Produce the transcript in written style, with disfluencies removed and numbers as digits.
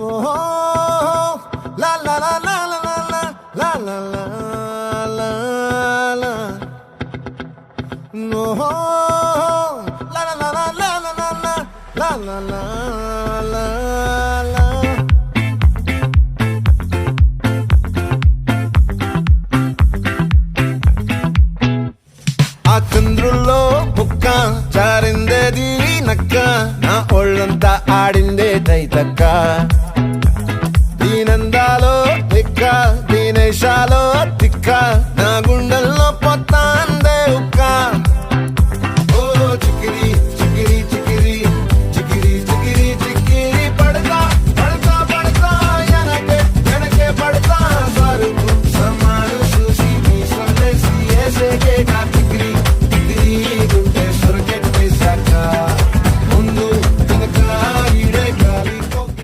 ఓహో లా లా లా లా లా లా లా లా లా లా లా ఓహో లా లా లా లా లా లా లా లా లా లా లా ఆ చంద్రుల్లో బుక్క జారిందేది నక్క నా ఒళ్ళంతా ఆడిందే తైతక్క దీనందాలో తిక్క దీనేశాలో తిక్క నా గుండెల్లో